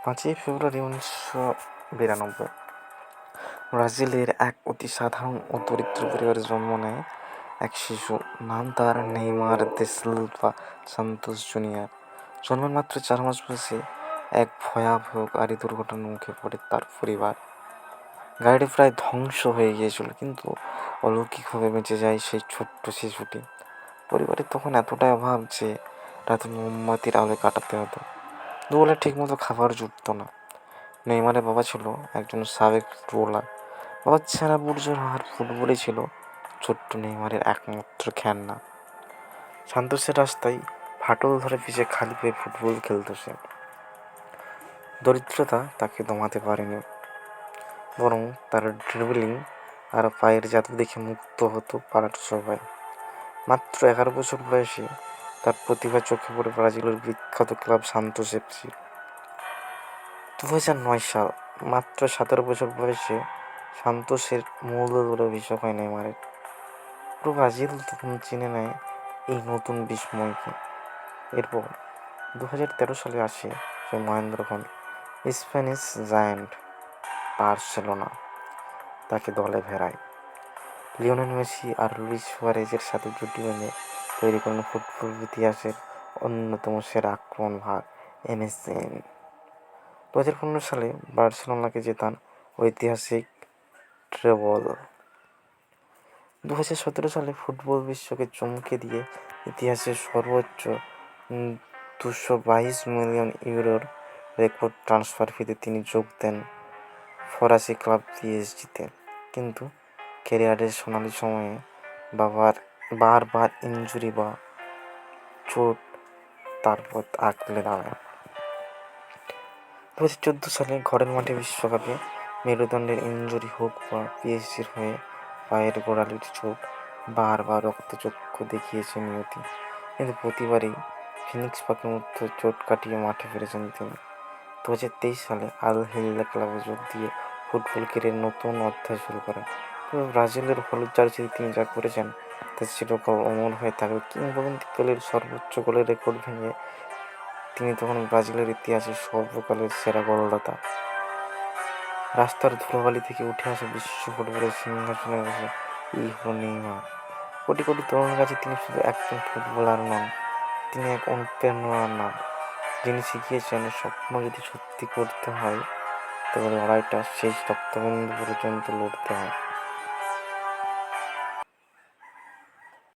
5ই ফেব্রুয়ারি 1992 ব্রাজিলের এক অতি সাধারণ ও দরিদ্র পরিবারে জন্ম নেয় এক শিশু। নাম তার নেইমার দে সিলভা সান্তোস জুনিয়র। জন্মের মাত্র 4 মাস বয়সে এক ভয়াবহ গাড়ি দুর্ঘটনার মুখে পড়ে তার পরিবার। গাড়িটি প্রায় ধ্বংস হয়ে গিয়েছিল, কিন্তু অলৌকিকভাবে বেঁচে যায় সেই ছোট্ট শিশুটি। পরিবারের তখন এতটাই অভাব যে রাতে মোমবাতির আলোয় কাটাতে হতো। দুবেলা ঠিকমতো খাবার জুটত না। নেইমারের বাবা ছিল একজন সাবেক ফুটবলার। বাবার ছেঁড়া বুর্জোর আর ফুটবলই ছিল ছোট্ট নেইমারের একমাত্র খেলনা। সান্তোসের রাস্তায় ফাটল ধরে পিছে খালি পেয়ে ফুটবল খেলত সে। দরিদ্রতা তাকে দমাতে পারেনি, বরং তার ড্রিবলিং আর পায়ের জাদু দেখে মুগ্ধ হতো পাড়ার সবাই। মাত্র 11 বছর বয়সে তার প্রতিভা চোখে পড়ে ব্রাজিলের বিখ্যাত ক্লাব সান্তোস এফসি। 2009 সাল, মাত্র 17 বছর বয়সে সান্তোসের মূল দলে অভিষেক হয় নেইমারের। পুরো ব্রাজিল তখন চিনে নেয় এই নতুন বিস্ময়কে। এরপর 2013 সালে আসে সে মহেন্দ্রক্ষণ স্প্যানিশ জায়ান্ট বার্সেলোনা তাকে দলে ভেড়ায়। লিওনেল মেসি আর লুইস সুয়ারেজের সাথে জুটি বেঁধে তৈরি করেন ফুটবল ইতিহাসের অন্যতম সেরা আক্রমণ ভাগ এমএসএন। 2015 সালে বার্সেলোনাকে জেতান ঐতিহাসিক ট্রেবল। 2017 সালে ফুটবল বিশ্বকে চমকে দিয়ে ইতিহাসের সর্বোচ্চ 222 মিলিয়ন ইউরোর রেকর্ড ট্রান্সফার ফিতে তিনি যোগ দেন ফরাসি ক্লাব পিএসজিতে। কিন্তু ক্যারিয়ারের সোনালি সময়ে বারবার ইনজুরি বা চোট তার পথ আঁকড়ে দাঁড়ায়। 2014 সালে ঘরের মাঠে বিশ্বকাপে মেরুদণ্ডের ইনজুরি হোক বা পিএসজির হয়ে পায়ের গোড়ালির চোট, বারবার রক্তচক্ষু দেখিয়েছে নিয়তি, কিন্তু প্রতিবারই ফিনিক্স পাখির মতো চোট কাটিয়ে মাঠে ফিরেছেন তিনি। 2023 সালে আল হিল্লা ক্লাবে যোগ দিয়ে ফুটবল ক্যারিয়ারের নতুন অধ্যায় শুরু করেন। তবে ব্রাজিলের হলুদ জার্সিতে তিনি যা করেছেন তা চিরকাল অমর হয়ে থাকবে। কিংবদন্তি পেলের সর্বোচ্চ গোলের রেকর্ড ভেঙে তিনি তখন ব্রাজিলের ইতিহাসে সর্বকালের সেরা গোলদাতা। রাস্তার ধুলোবালি থেকে উঠে আসা বিশ্ব ফুটবলের সিংহাসনে বসে এই হলো নেইমার। কোটি কোটি তরুণের কাছে তিনি শুধু একজন ফুটবলার নন, তিনি এক অনুপ্রেরণার নাম, যিনি শিখিয়েছেন স্বপ্ন যদি সত্যি করতে হয় তবে লড়াইটা শেষ রক্তবিন্দু পর্যন্ত লড়তে হয়।